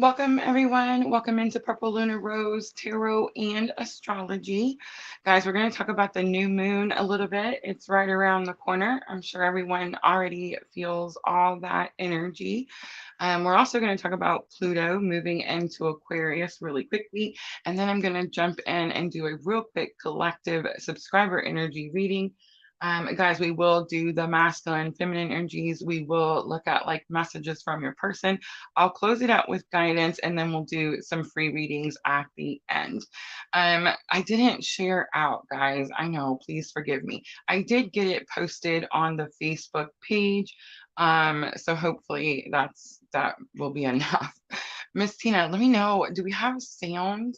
Welcome, everyone. Welcome into Purple Lunar Rose Tarot and Astrology. Guys, we're going to talk about the new moon a little bit. It's right around the corner. I'm sure everyone already feels all that energy. We're also going to talk about Pluto moving into Aquarius really quickly. And then I'm going to jump in and do a real quick collective subscriber energy reading. Guys, we will do the masculine, feminine energies. We will look at like messages from your person. I'll close it out with guidance and then we'll do some free readings at the end. I didn't share out, guys. I know, please forgive me. I did get it posted on the Facebook page. So hopefully that will be enough. Miss Tina, let me know. Do we have sound?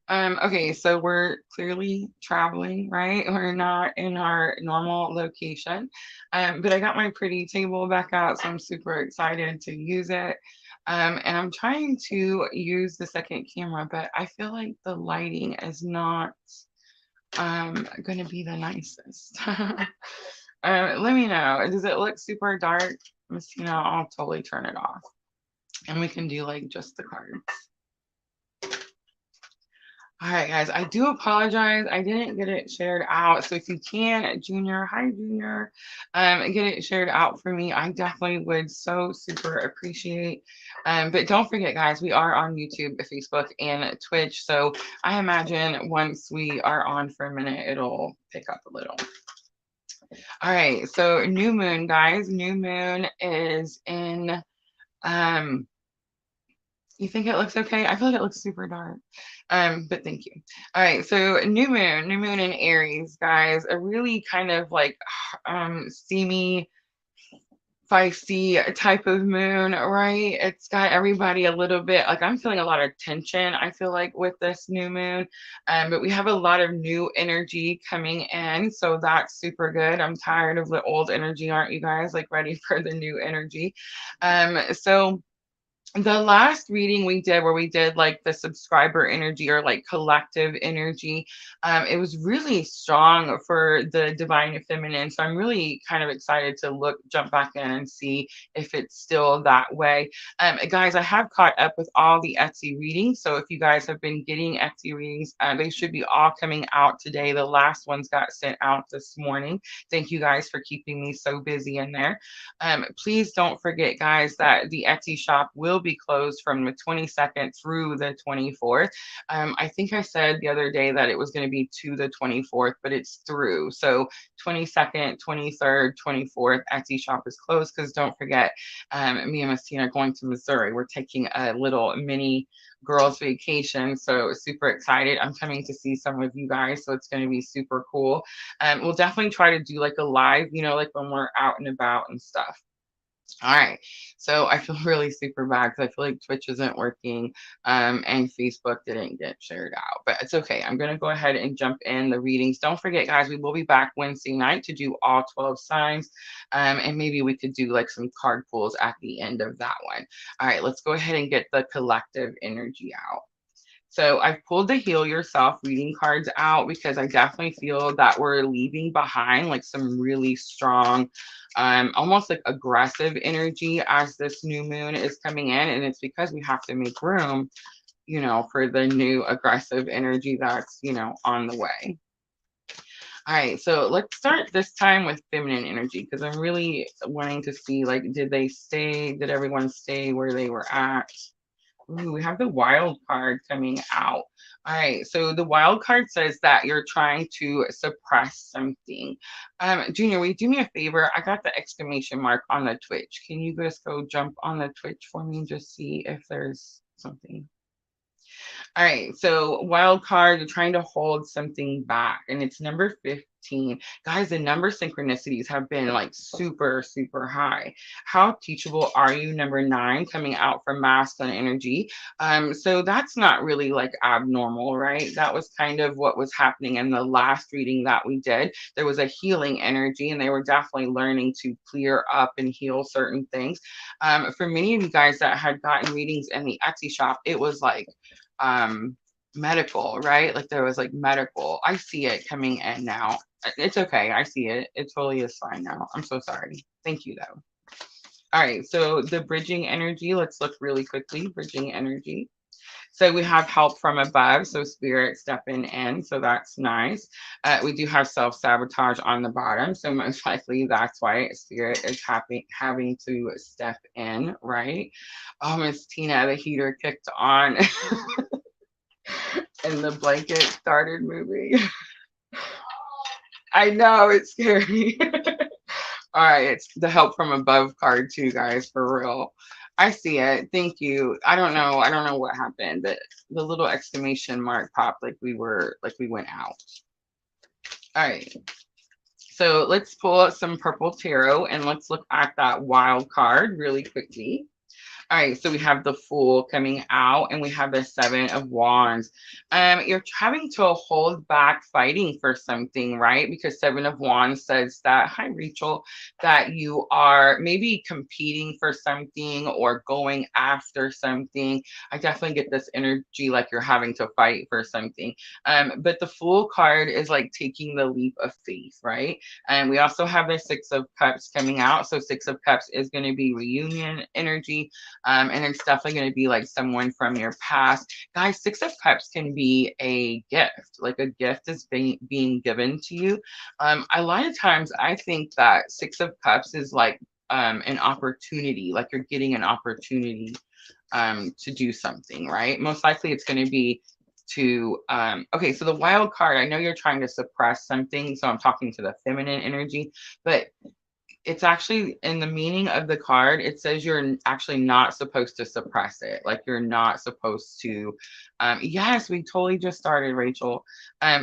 Okay, so we're clearly traveling, right? We're not in our normal location. But I got my pretty table back out, so I'm super excited to use it. And I'm trying to use the second camera, but I feel like the lighting is not going to be the nicest. Let me know. Does it look super dark? Miss Tina, I'll totally turn it off. And we can do like just the cards. All right, guys, I do apologize. I didn't get it shared out. So if you can, Junior, hi, Junior, get it shared out for me. I definitely would so super appreciate. But don't forget, guys, we are on YouTube, Facebook, and Twitch. So I imagine once we are on for a minute, it'll pick up a little. All right, so new moon, guys. New moon is in you think it looks okay? I feel like it looks super dark. But thank you. All right, so new moon in Aries, guys. A really kind of like steamy, feisty type of moon, right? It's got everybody a little bit like I'm feeling a lot of tension, I feel like, with this new moon. But we have a lot of new energy coming in, so that's super good. I'm tired of the old energy, aren't you guys? Like ready for the new energy. So the last reading we did where we did like the subscriber energy or like collective energy, it was really strong for the divine feminine, so I'm really kind of excited to look jump back in and see if it's still that way. Guys, I have caught up with all the Etsy readings, so if you guys have been getting Etsy readings, they should be all coming out today. The last ones got sent out this morning. Thank you guys for keeping me so busy in there. Please don't forget, guys, that the Etsy shop will be closed from the 22nd through the 24th. I think I said the other day that it was going to be to the 24th, but it's through. So 22nd, 23rd, 24th, Etsy shop is closed because don't forget, me and Miss Tina are going to Missouri. We're taking a little mini girls vacation, so super excited. I'm coming to see some of you guys, so it's going to be super cool. We'll definitely try to do like a live, like when we're out and about and stuff. All right. So I feel really super bad because I feel like Twitch isn't working, and Facebook didn't get shared out, but it's okay. I'm going to go ahead and jump in the readings. Don't forget, guys, we will be back Wednesday night to do all 12 signs, and maybe we could do like some card pulls at the end of that one. All right, let's go ahead and get the collective energy out. So I've pulled the Heal Yourself reading cards out because I definitely feel that we're leaving behind like some really strong, almost like aggressive energy as this new moon is coming in. And it's because we have to make room, for the new aggressive energy that's, on the way. All right, so let's start this time with feminine energy because I'm really wanting to see like, did everyone stay where they were at? Ooh, we have the wild card coming out. All right, so the wild card says that you're trying to suppress something. Junior, will you do me a favor? I got the exclamation mark on the Twitch. Can you just go jump on the Twitch for me and just see if there's something? All right, so wild card, you're trying to hold something back, and it's number 15. Guys, the number synchronicities have been like super, super high. How teachable are you? Number 9 coming out from masculine energy. So that's not really like abnormal, right? That was kind of what was happening in the last reading that we did. There was a healing energy, and they were definitely learning to clear up and heal certain things. For many of you guys that had gotten readings in the Etsy shop, it was like medical, right? Like there was like medical. I see it coming in now. It's okay. I see it. It totally is fine now. I'm so sorry. Thank you though. All right, so the bridging energy, let's look really quickly. Bridging energy. So we have help from above, so spirit stepping in, so that's nice. We do have self-sabotage on the bottom, so most likely that's why spirit is having to step in, right? Oh, Miss Tina, the heater kicked on and the blanket started moving. I know, it's scary. All right, it's the help from above card too, guys, for real. I see it. Thank you. I don't know what happened, but the little exclamation mark popped like we went out. All right. So let's pull out some purple tarot and let's look at that wild card really quickly. All right, so we have the Fool coming out, and we have the Seven of Wands. You're having to hold back fighting for something, right? Because Seven of Wands says that, hi Rachel, that you are maybe competing for something or going after something. I definitely get this energy like you're having to fight for something. But the Fool card is like taking the leap of faith, right? And we also have the Six of Cups coming out. So Six of Cups is going to be reunion energy, and it's definitely going to be like someone from your past. Guys, Six of Cups can be a gift, like a gift is being given to you. A lot of times I think that Six of Cups is like an opportunity, like you're getting an opportunity to do something, right? Most likely it's going to be to okay, so the wild card, I know you're trying to suppress something, so I'm talking to the feminine energy, but it's actually in the meaning of the card, it says you're actually not supposed to suppress it. Like you're not supposed to, yes, we totally just started, Rachel.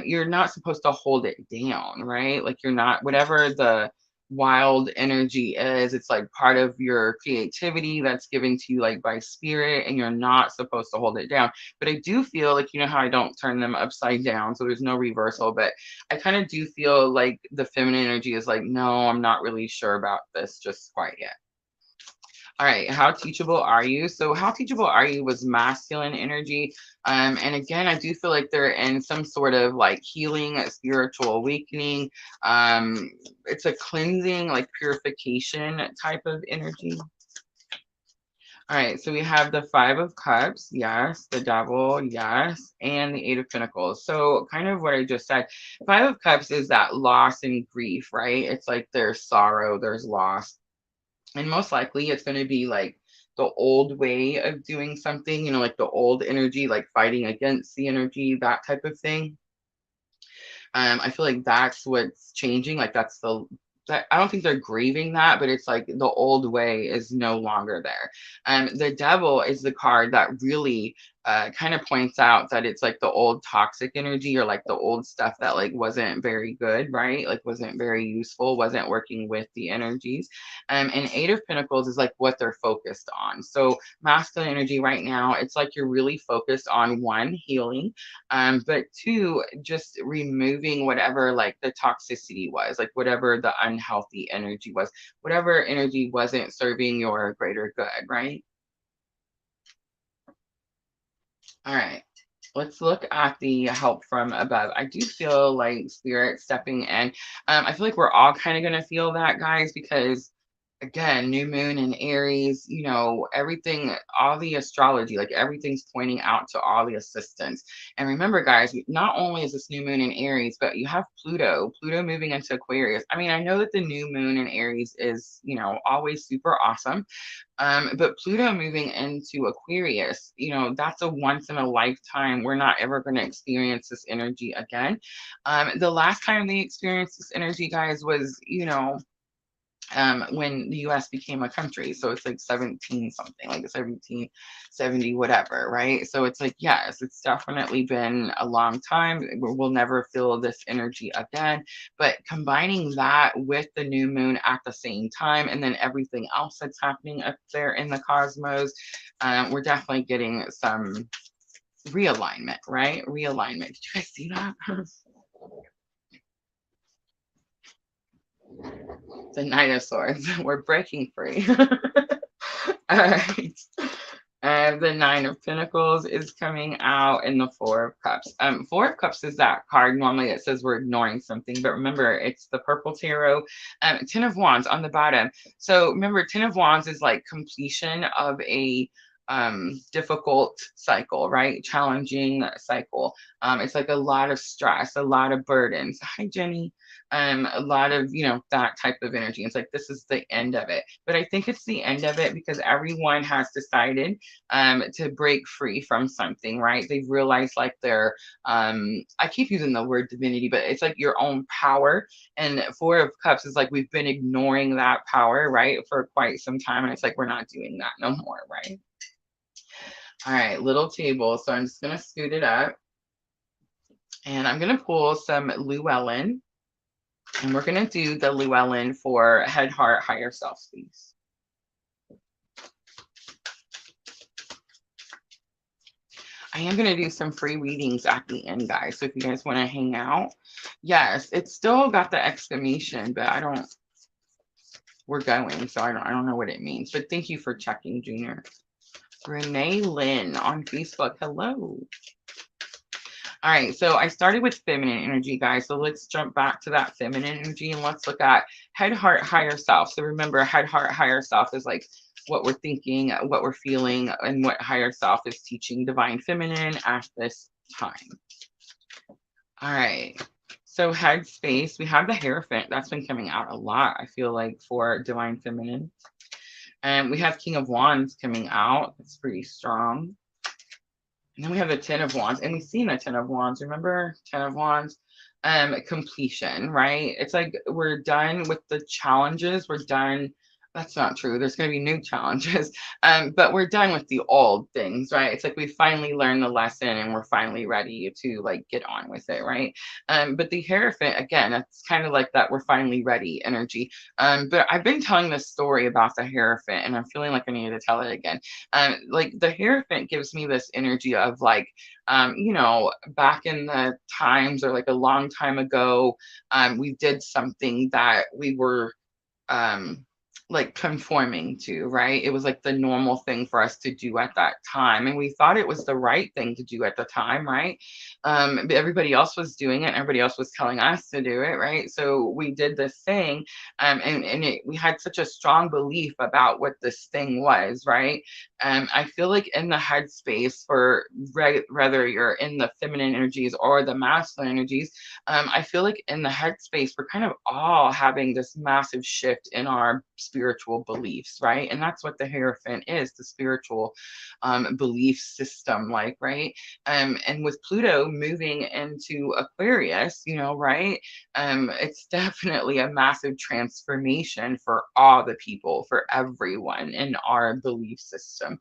You're not supposed to hold it down, right? Like you're not, whatever the wild energy is, it's like part of your creativity that's given to you like by spirit, and you're not supposed to hold it down. But I do feel like, you know how I don't turn them upside down, so there's no reversal, but I kind of do feel like the feminine energy is like, no, I'm not really sure about this just quite yet. All right, how teachable are you? So, how teachable are you was masculine energy. And again, I do feel like they're in some sort of like healing, spiritual awakening. It's a cleansing, like purification type of energy. All right, so we have the Five of Cups, yes, the Devil, yes, and the Eight of Pentacles. So, kind of what I just said, Five of Cups is that loss and grief, right? It's like there's sorrow, there's loss, and most likely it's going to be like the old way of doing something, you know, like the old energy, like fighting against the energy, that type of thing. I feel like that's what's changing. Like that's the that I don't think they're grieving that, but it's like the old way is no longer there. The devil is the card that really kind of points out that it's like the old toxic energy or like the old stuff that like wasn't very good, right? Like wasn't very useful, wasn't working with the energies. And Eight of Pentacles is like what they're focused on. So masculine energy right now, it's like you're really focused on one, healing, but two, just removing whatever like the toxicity was, like whatever the unhealthy energy was, whatever energy wasn't serving your greater good, right? All right. Let's look at the help from above. I do feel like spirit stepping in. I feel like we're all kind of going to feel that, guys, because again, new moon in Aries, you know, everything, all the astrology, like everything's pointing out to all the assistants. And remember, guys, not only is this new moon in Aries, but you have Pluto moving into Aquarius. I mean, I know that the new moon in Aries is, you know, always super awesome. But Pluto moving into Aquarius, you know, that's a once in a lifetime. We're not ever going to experience this energy again. The last time they experienced this energy, guys, was, you know, when the US became a country. So it's like 17 something, like 1770, whatever, right? So it's like, yes, it's definitely been a long time. We'll never feel this energy again. But combining that with the new moon at the same time, and then everything else that's happening up there in the cosmos, we're definitely getting some realignment, right? Realignment. Did you guys see that? The Knight of Swords. We're breaking free. All right. The Nine of Pentacles is coming out in the Four of Cups. Four of Cups is that card. Normally it says we're ignoring something, but remember it's the purple tarot. Ten of Wands on the bottom. So remember, Ten of Wands is like completion of a difficult cycle, right? Challenging cycle. It's like a lot of stress, a lot of burdens. Hi, Jenny. A lot of, that type of energy. It's like this is the end of it. But I think it's the end of it because everyone has decided to break free from something, right? They've realized like they're, I keep using the word divinity, but it's like your own power. And Four of Cups is like we've been ignoring that power, right, for quite some time. And it's like we're not doing that no more, right? All right, little table. So I'm just going to scoot it up. And I'm going to pull some Llewellyn. And we're going to do the Llewellyn for head, heart, higher self space. I am going to do some free readings at the end, guys. So if you guys want to hang out. Yes, it's still got the exclamation, but we're going. So I don't know what it means. But thank you for checking, Junior. Renee Lynn on Facebook. Hello. All right, so I started with feminine energy, guys. So let's jump back to that feminine energy and let's look at head, heart, higher self. So remember, head, heart, higher self is like what we're thinking, what we're feeling, and what higher self is teaching divine feminine at this time. All right, so head space, we have the Hierophant. That's been coming out a lot, I feel like, for divine feminine. And we have King of Wands coming out. It's pretty strong. And then we have the Ten of Wands, and we've seen the Ten of Wands. Remember, Ten of Wands, completion, right? It's like we're done with the challenges. We're done. That's not true. There's going to be new challenges, but we're done with the old things, right? It's like we finally learned the lesson and we're finally ready to like get on with it, right? But the Hierophant, again, it's kind of like that we're finally ready energy. But I've been telling this story about the Hierophant and I'm feeling like I need to tell it again. Like the Hierophant gives me this energy of like, back in the times or like a long time ago, we did something that we were, like conforming to, right? It was like the normal thing for us to do at that time. And we thought it was the right thing to do at the time, right? But everybody else was doing it. Everybody else was telling us to do it, right? So we did this thing we had such a strong belief about what this thing was, right? I feel like in the headspace for whether you're in the feminine energies or the masculine energies, I feel like in the headspace, we're kind of all having this massive shift in our spiritual beliefs, right? And that's what the Hierophant is, the spiritual belief system, like, right? And with Pluto moving into Aquarius, right? It's definitely a massive transformation for all the people, for everyone in our belief system.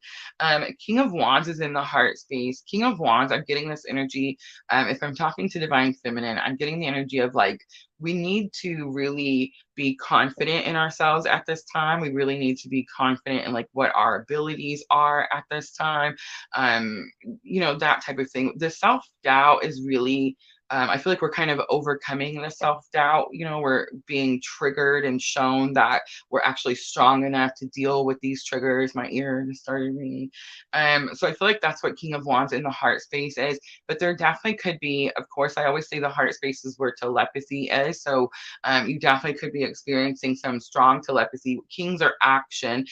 King of Wands is in the heart space. King of Wands, I'm getting this energy. If I'm talking to divine feminine, I'm getting the energy of like, we need to really be confident in ourselves at this time. We really need to be confident in like what our abilities are at this time. That type of thing. The self-doubt is really, I feel like we're kind of overcoming the self-doubt. We're being triggered and shown that we're actually strong enough to deal with these triggers. My ear just started ringing. So I feel like that's what King of Wands in the heart space is. But there definitely could be, of course, I always say the heart space is where telepathy is. So you definitely could be experiencing some strong telepathy. Kings are action.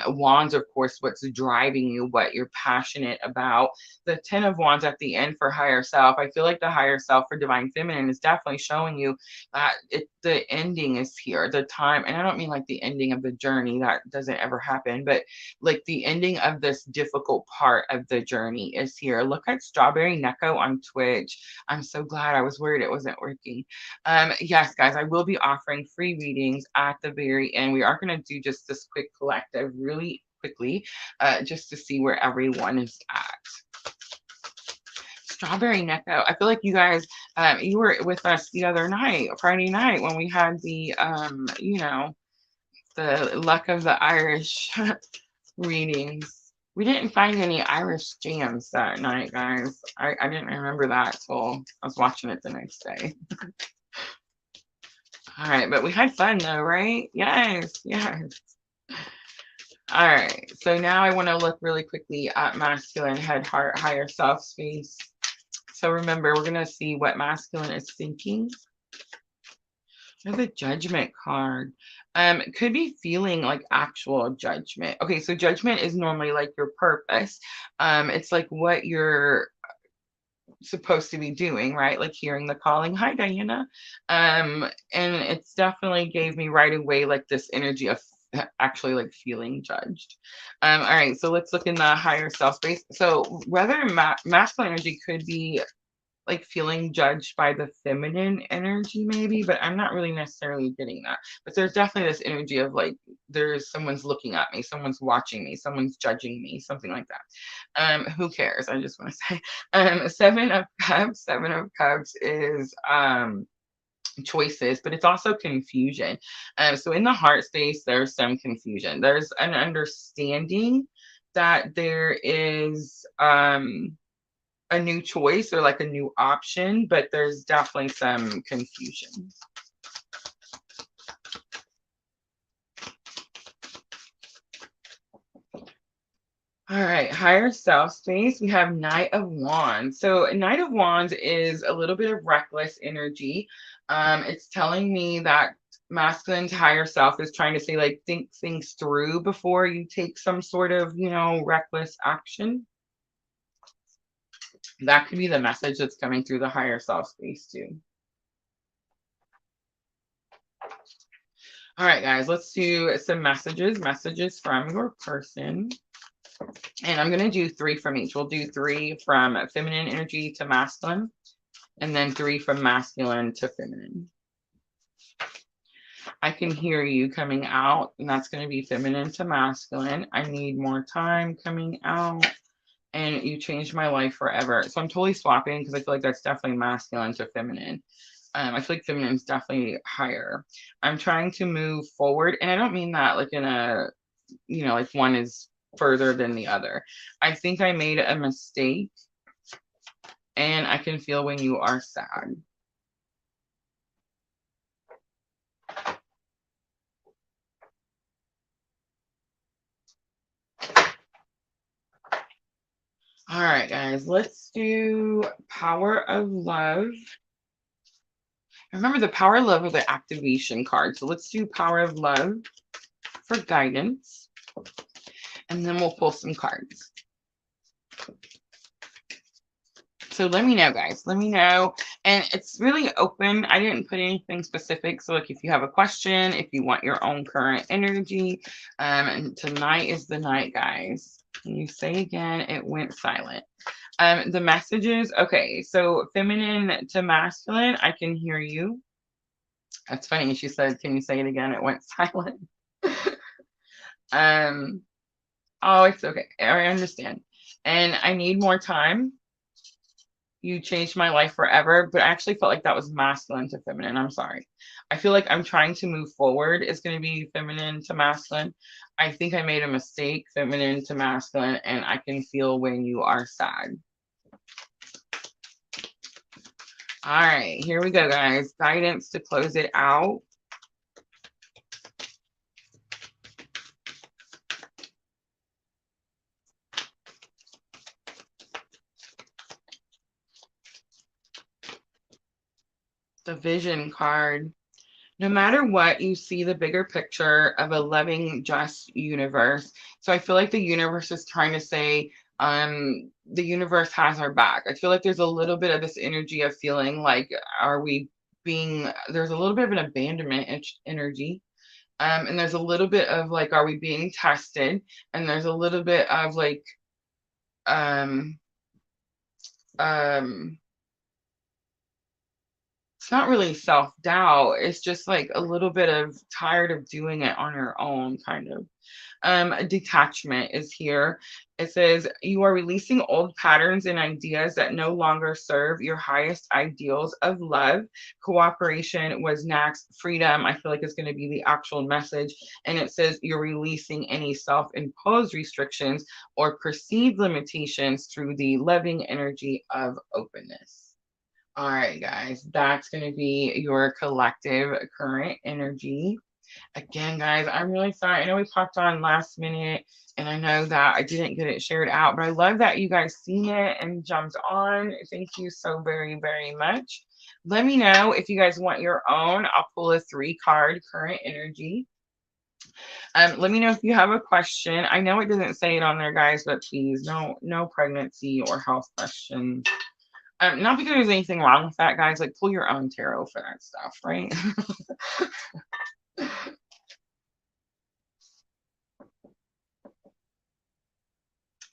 Wands, of course, what's driving you, what you're passionate about. The Ten of Wands at the end for higher self. I feel like the higher self for divine feminine is definitely showing you that the ending is here, the time. And I don't mean like the ending of the journey, that doesn't ever happen, but like the ending of this difficult part of the journey is here. Look at Strawberry Neko on Twitch. I'm so glad. I was worried it wasn't working. Yes, guys, I will be offering free readings at the very end. We are going to do just this quick collective really quickly, just to see where everyone is at. Strawberry Neko. I feel like you guys, you were with us the other night, Friday night, when we had the, the luck of the Irish readings. We didn't find any Irish jams that night, guys. I didn't remember that till I was watching it the next day. All right, but we had fun though, right? Yes, yes. All right, So now I want to look really quickly at masculine head, heart, higher self space. So remember, we're going to see what masculine is thinking. There's a judgment card. Could be feeling like actual judgment. Okay, so judgment is normally like your purpose. It's like what you're supposed to be doing, right? Like hearing the calling. Hi, Diana. And it's definitely gave me right away like this energy of actually like feeling judged. All right, so let's look in the higher self space. So whether masculine energy could be like feeling judged by the feminine energy maybe, but I'm not really necessarily getting that. But there's definitely this energy of like there's someone's looking at me, someone's watching me, someone's judging me, something like that. Who cares? I just want to say seven of cups. Seven of cups is choices, but it's also confusion. So in the heart space there's some confusion. There's an understanding that there is a new choice or like a new option, but there's definitely some confusion. All right, higher self space, we have Knight of Wands. So Knight of Wands is a little bit of reckless energy. It's telling me that masculine's higher self is trying to say like think things through before you take some sort of, reckless action. That could be the message that's coming through the higher self space too. All right, guys, let's do some messages from your person. And I'm going to do 3 from each. We'll do 3 from feminine energy to masculine, and then 3 from masculine to feminine. I can hear you coming out, and that's going to be feminine to masculine. I need more time coming out, and you changed my life forever. So I'm totally swapping because I feel like that's definitely masculine to feminine. I feel like feminine is definitely higher. I'm trying to move forward, and I don't mean that like in a, like one is further than the other. I think I made a mistake, and I can feel when you are sad. All right, guys, let's do Power of Love. Remember, the Power of Love is the activation card. So let's do Power of Love for guidance, and then we'll pull some cards. So let me know, guys. Let me know. And it's really open. I didn't put anything specific. So like if you have a question, if you want your own current energy, and tonight is the night, guys. Can you say again? It went silent. The messages. Okay, so feminine to masculine, I can hear you. That's funny. She said, can you say it again? It went silent. Oh, it's okay. I understand. And I need more time. You changed my life forever, but I actually felt like that was masculine to feminine. I'm sorry. I feel like I'm trying to move forward. It's going to be feminine to masculine. I think I made a mistake, feminine to masculine, and I can feel when you are sad. All right, here we go, guys. Guidance to close it out. The Vision card. No matter what, you see the bigger picture of a loving, just universe. So I feel like the universe is trying to say, the universe has our back. I feel like there's a little bit of this energy of feeling like, there's a little bit of an abandonment energy. And there's a little bit of like, are we being tested? And there's a little bit of like, um, um, it's not really self-doubt. It's just like a little bit of tired of doing it on your own, kind of. Detachment is here. It says you are releasing old patterns and ideas that no longer serve your highest ideals of love. Cooperation was next. Freedom, I feel like, is going to be the actual message. And it says you're releasing any self-imposed restrictions or perceived limitations through the loving energy of openness. All right, guys, that's going to be your collective current energy. Again, guys, I'm really sorry. I know we popped on last minute, and I know that I didn't get it shared out, but I love that you guys seen it and jumped on. Thank you so very, very much. Let me know if you guys want your own. I'll pull a 3 card current energy. Let me know if you have a question. I know it doesn't say it on there, guys, but please, no pregnancy or health questions. Not because there's anything wrong with that, guys. Like, pull your own tarot for that stuff, right?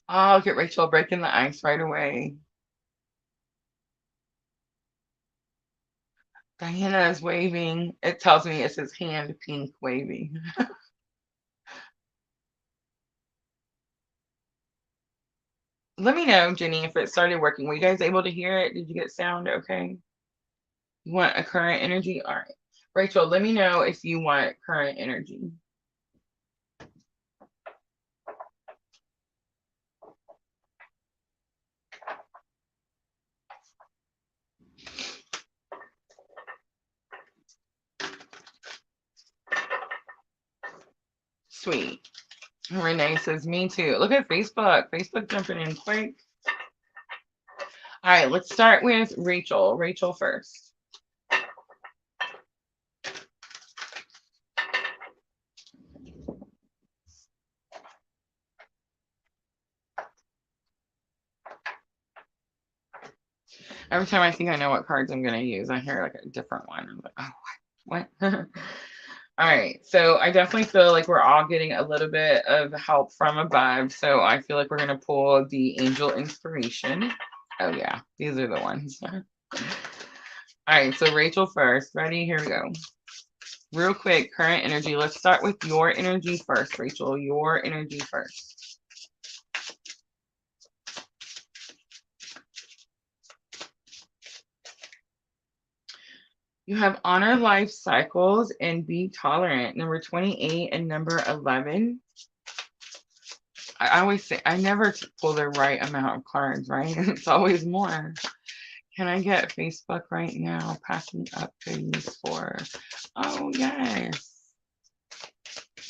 Oh, look at Rachel breaking the ice right away. Diana is waving. It tells me it's his hand pink waving. Let me know, Jenny, if it started working. Were you guys able to hear it? Did you get sound okay? You want a current energy? All right. Rachel, let me know if you want current energy. Sweet. Renee says, me too. Look at Facebook. Facebook jumping in quick. All right, let's start with Rachel. Rachel first. Every time I think I know what cards I'm going to use, I hear like a different one. I'm like, oh, what? All right. So I definitely feel like we're all getting a little bit of help from above. So I feel like we're going to pull the angel inspiration. Oh, yeah. These are the ones. All right. So Rachel first. Ready? Here we go. Real quick, current energy. Let's start with your energy first, Rachel. Your energy first. You have honor life cycles and be tolerant. Number 28 and number 11. I always say I never pull the right amount of cards, right? It's always more. Can I get Facebook right now? Packing up goodies for. Oh, yes.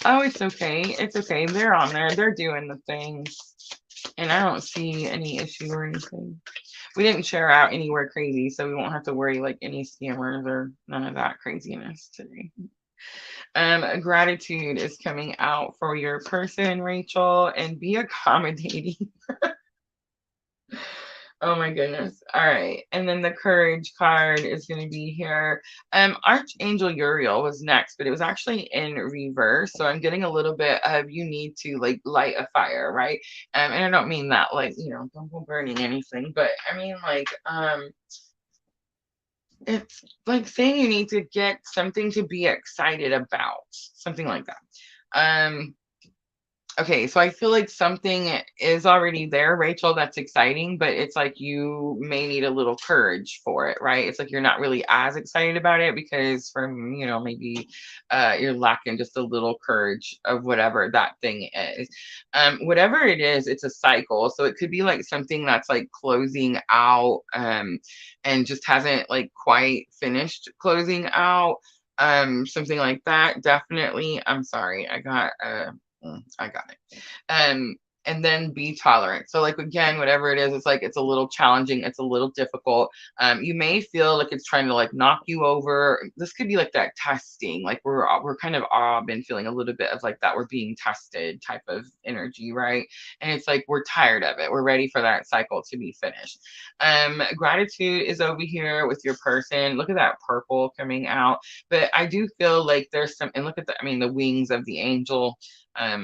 Oh, it's okay. It's okay. They're on there. They're doing the things. And I don't see any issue or anything. We didn't share out anywhere crazy, so we won't have to worry like any scammers or none of that craziness today. Gratitude is coming out for your person, Rachel, and be accommodating. Oh my goodness. All right. And then the courage card is going to be here. Archangel Uriel was next, but it was actually in reverse. So I'm getting a little bit of you need to like light a fire, right? And I don't mean that like, don't go burning anything, but I mean like it's like saying you need to get something to be excited about, something like that. Okay, so I feel like something is already there, Rachel, that's exciting, but it's like you may need a little courage for it, right? It's like you're not really as excited about it because from, maybe you're lacking just a little courage of whatever that thing is. Whatever it is, it's a cycle. So it could be like something that's like closing out and just hasn't like quite finished closing out. Something like that. Definitely. I'm sorry. I got it. And then be tolerant. So like again, whatever it is, it's like it's a little challenging, it's a little difficult. You may feel like it's trying to like knock you over. This could be like that testing, like we're kind of all been feeling a little bit of like that we're being tested type of energy, right? And it's like we're tired of it. We're ready for that cycle to be finished. Gratitude is over here with your person. Look at that purple coming out. But I do feel like there's some, and look at the wings of the angel.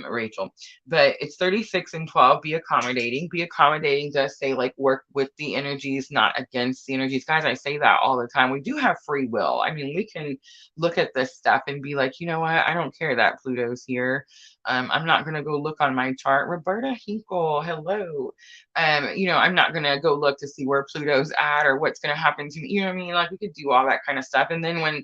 Rachel, but it's 36 and 12. Be accommodating. Be accommodating does say like work with the energies, not against the energies. Guys, I say that all the time. We do have free will. I mean, we can look at this stuff and be like, you know what? I don't care that Pluto's here. I'm not going to go look on my chart. Roberta Hinkle, hello. I'm not going to go look to see where Pluto's at or what's going to happen to me. You know what I mean? Like we could do all that kind of stuff. And then when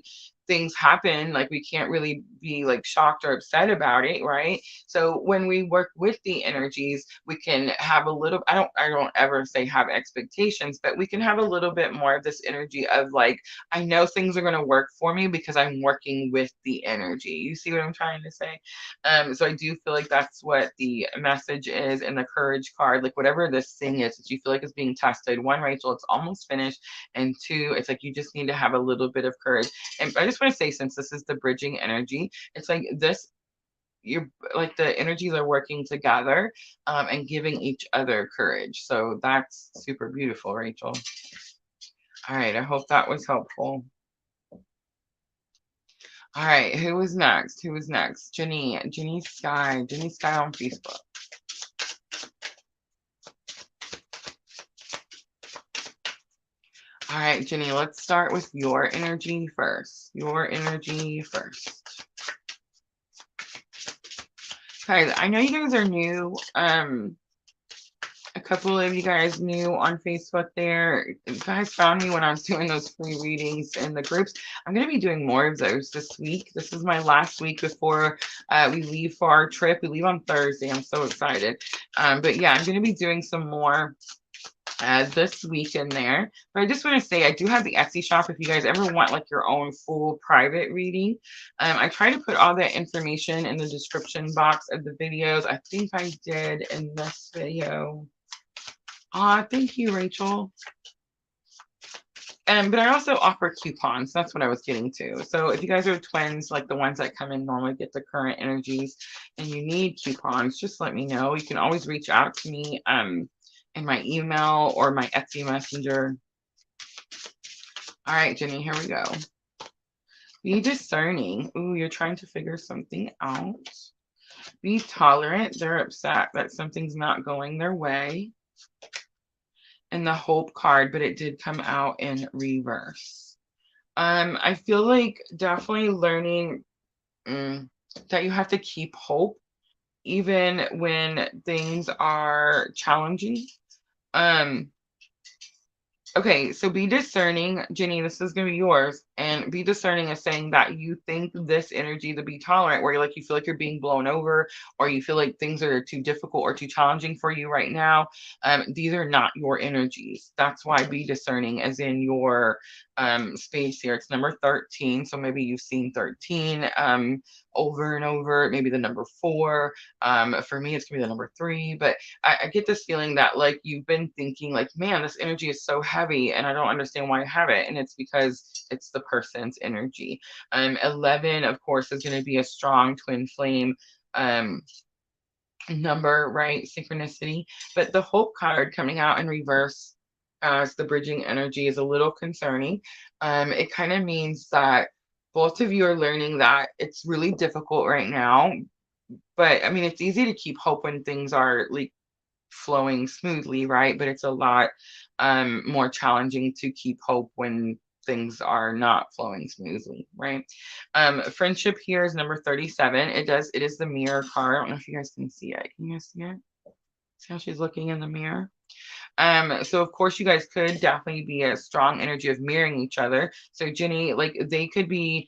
things happen, like we can't really be like shocked or upset about it, right? So when we work with the energies, we can have a little, I don't ever say have expectations, but we can have a little bit more of this energy of like, I know things are going to work for me because I'm working with the energy. You see what I'm trying to say? So I do feel like that's what the message is in the courage card. Like whatever this thing is that you feel like is being tested. One, Rachel, it's almost finished. And two, it's like you just need to have a little bit of courage. And I just want to say, since this is the bridging energy, it's like this, you're like the energies are working together, and giving each other courage. So that's super beautiful, Rachel. All right, I hope that was helpful. All right, who was next? Who was next? Jenny Sky, Jenny Sky on Facebook. All right, Jenny, let's start with your energy first. Your energy first. Guys, I know you guys are new. A couple of you guys new on Facebook there. You guys found me when I was doing those free readings in the groups. I'm going to be doing more of those this week. This is my last week before we leave for our trip. We leave on Thursday. I'm so excited. But yeah, I'm going to be doing some more this week in there. But I just want to say, I do have the Etsy shop if you guys ever want like your own full private reading. I try to put all that information in the description box of the videos. I think I did in this video. Thank you, Rachel. But I also offer coupons. That's what I was getting to. So if you guys are twins, like the ones that come in normally get the current energies, and you need coupons, just let me know. You can always reach out to me in my email or my Etsy messenger. All right, Jenny, here we go. Be discerning. Ooh, you're trying to figure something out. Be tolerant. They're upset that something's not going their way. And the hope card, but it did come out in reverse. I feel like definitely learning that you have to keep hope even when things are challenging. Okay, so be discerning, Jenny, this is going to be yours. And be discerning is saying that you think this energy to be tolerant, where you feel like you're being blown over, or you feel like things are too difficult or too challenging for you right now. These are not your energies. That's why be discerning as in your space here. It's number 13. So maybe you've seen 13 over and over, maybe the number 4. For me, it's going to be the number 3. But I get this feeling that like you've been thinking like, man, this energy is so heavy and I don't understand why I have it. And it's because it's the person's energy. 11, of course, is going to be a strong twin flame number, right? Synchronicity. But the hope card coming out in reverse as the bridging energy is a little concerning. It kind of means that both of you are learning that it's really difficult right now. But I mean, it's easy to keep hope when things are like flowing smoothly, right? But it's a lot more challenging to keep hope when things are not flowing smoothly, right? Friendship here is number 37. It is the mirror card. I don't know if you guys can see it. Can you guys see it? See how she's looking in the mirror? So of course you guys could definitely be a strong energy of mirroring each other. So Jenny, like they could be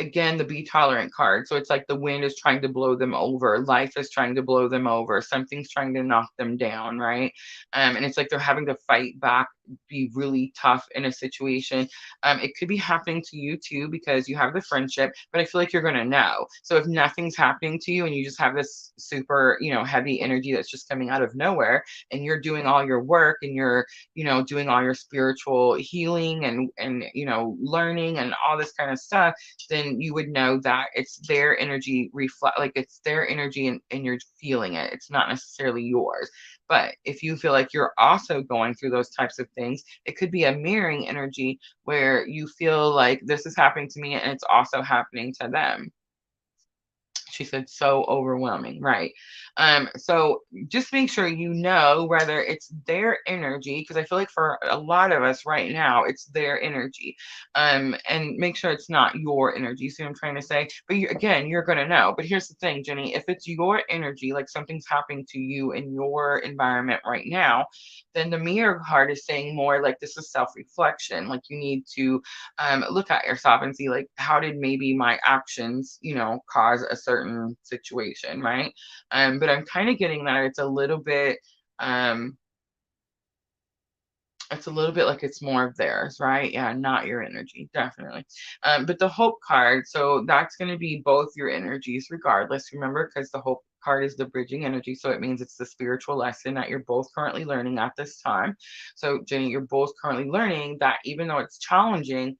again the be tolerant card. So it's like the wind is trying to blow them over, life is trying to blow them over, something's trying to knock them down, right? And it's like they're having to fight back, be really tough in a situation. It could be happening to you too because you have the friendship, but I feel like you're going to know. So if nothing's happening to you and you just have this super heavy energy that's just coming out of nowhere, and you're doing all your work and you're doing all your spiritual healing and learning and all this kind of stuff, then you would know that it's their energy like it's their energy and you're feeling it. It's not necessarily yours. But if you feel like you're also going through those types of things, it could be a mirroring energy where you feel like this is happening to me and it's also happening to them. She said, so overwhelming, right? So just make sure you know whether it's their energy, because I feel like for a lot of us right now, it's their energy. And make sure it's not your energy. See what I'm trying to say? But again, you're going to know. But here's the thing, Jenny, if it's your energy, like something's happening to you in your environment right now, then the mirror card is saying more like this is self-reflection. Like you need to look at yourself and see like how did maybe my actions, cause a certain situation, right? But I'm kind of getting that um, it's a little bit like it's more of theirs, right? Yeah, not your energy, definitely. But the hope card, so that's going to be both your energies, regardless. Remember, because the hope card is the bridging energy, so it means it's the spiritual lesson that you're both currently learning at this time. So, Jenny, you're both currently learning that even though it's challenging,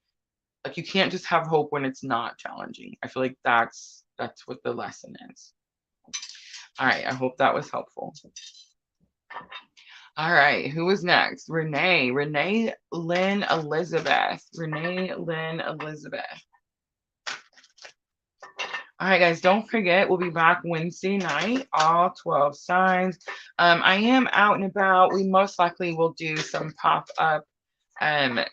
like you can't just have hope when it's not challenging. I feel like that's what the lesson is. All right, I hope that was helpful. All right, who was next? Renee. Renee Lynn Elizabeth. Renee Lynn Elizabeth. All right, guys, don't forget, we'll be back Wednesday night, all 12 signs. I am out and about. We most likely will do some pop-up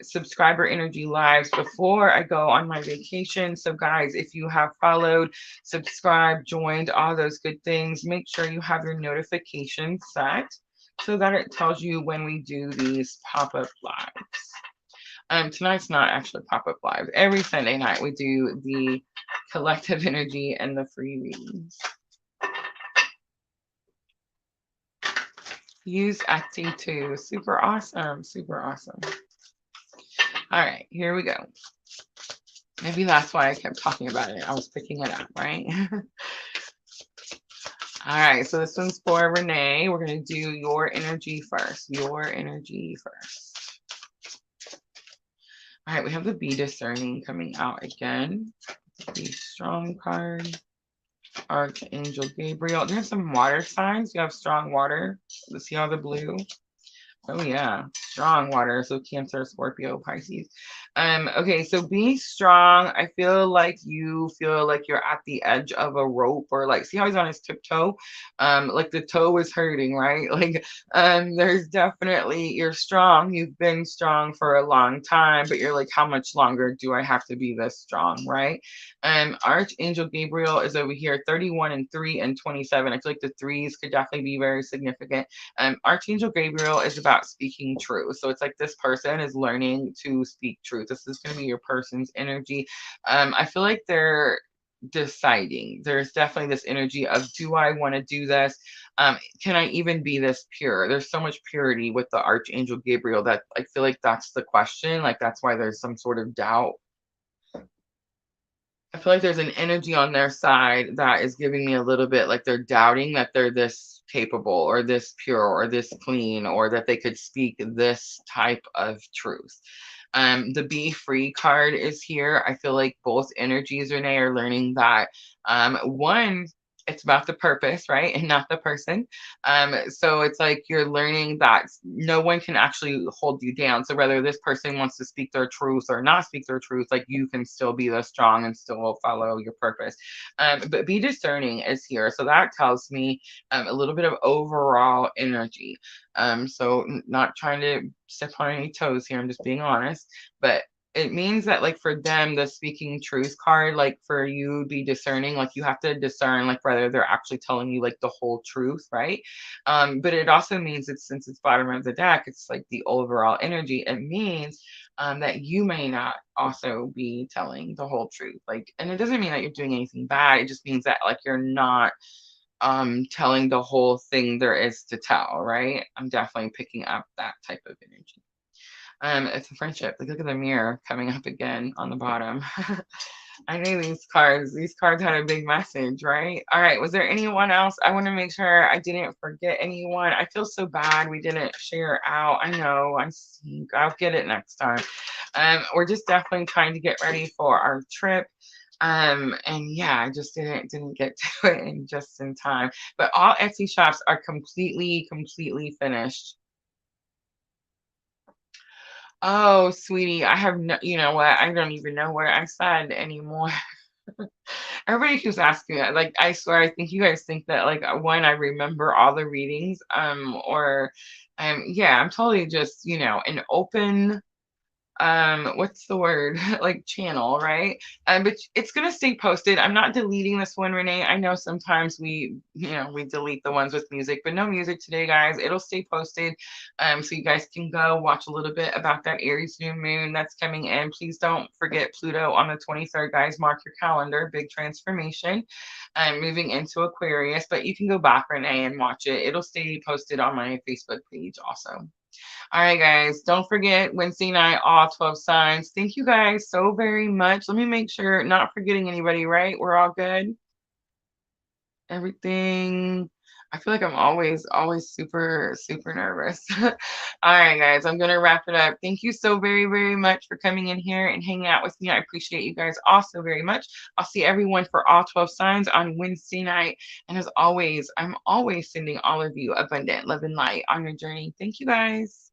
subscriber energy lives before I go on my vacation. So guys, if you have followed, subscribed, joined, all those good things, make sure you have your notifications set so that it tells you when we do these pop-up lives. Tonight's not actually pop-up live. Every Sunday night we do the collective energy and the free readings. Use Etsy too. Super awesome. Super awesome. All right, here we go. Maybe that's why I kept talking about it. I was picking it up, right? All right, so this one's for Renee. We're going to do your energy first. Your energy first. All right, we have the Be Discerning coming out again. The Strong card. Archangel Gabriel. There's some water signs. You have strong water. See all the blue? Oh yeah, strong water. So Cancer, Scorpio, Pisces. Okay, so be strong. I feel like you feel like you're at the edge of a rope, or like, see how he's on his tiptoe? Like the toe is hurting, right? Like, there's definitely, you're strong. You've been strong for a long time, but you're like, how much longer do I have to be this strong, right? Archangel Gabriel is over here, 31 and 3 and 27. I feel like the threes could definitely be very significant. Archangel Gabriel is about speaking truth. So it's like this person is learning to speak truth. This is going to be your person's energy. I feel like they're deciding. There's definitely this energy of, do I want to do this? Can I even be this pure? There's so much purity with the Archangel Gabriel that I feel like that's the question. Like that's why there's some sort of doubt. I feel like there's an energy on their side that is giving me a little bit like they're doubting that they're this capable or this pure or this clean or that they could speak this type of truth. The Be Free card is here. I feel like both energies, Renee, are learning that one, it's about the purpose, right? And not the person. So it's like you're learning that no one can actually hold you down. So whether this person wants to speak their truth or not speak their truth, like you can still be the strong and still follow your purpose. But be discerning is here. So that tells me a little bit of overall energy. So not trying to step on any toes here. I'm just being honest, but it means that like for them, the speaking truth card, like for you be discerning, like you have to discern like whether they're actually telling you like the whole truth, right? But it also means it's, since it's bottom of the deck, it's like the overall energy. It means that you may not also be telling the whole truth. Like, and it doesn't mean that you're doing anything bad. It just means that like you're not telling the whole thing there is to tell, right? I'm definitely picking up that type of energy. It's a friendship. Like, look at the mirror coming up again on the bottom. I knew these cards had a big message, right? All right, was there anyone else? I want to make sure I didn't forget anyone. I feel so bad we didn't share out. I know, I stink. I'll get it next time. We're just definitely trying to get ready for our trip. And yeah, I just didn't get to it in time. But all Etsy shops are completely finished. Oh, sweetie, I have no, you know what? I don't even know what I said anymore. Everybody keeps asking that. Like, I swear, I think you guys think that, like, one, I remember all the readings, or, yeah, I'm totally just, an open, what's the word, like, channel, right? But it's gonna stay posted. I'm not deleting this one, Renee. I know sometimes we delete the ones with music, but no music today, guys. It'll stay posted, so you guys can go watch a little bit about that Aries new moon that's coming in. Please don't forget Pluto on the 23rd, guys. Mark your calendar. Big transformation, moving into Aquarius. But you can go back, Renee, and watch it. It'll stay posted on my Facebook page also. All right, guys, don't forget Wednesday night, all 12 signs. Thank you guys so very much. Let me make sure, not forgetting anybody, right? We're all good. Everything. I feel like I'm always super, super nervous. All right, guys, I'm going to wrap it up. Thank you so very, very much for coming in here and hanging out with me. I appreciate you guys also very much. I'll see everyone for all 12 signs on Wednesday night. And as always, I'm always sending all of you abundant love and light on your journey. Thank you, guys.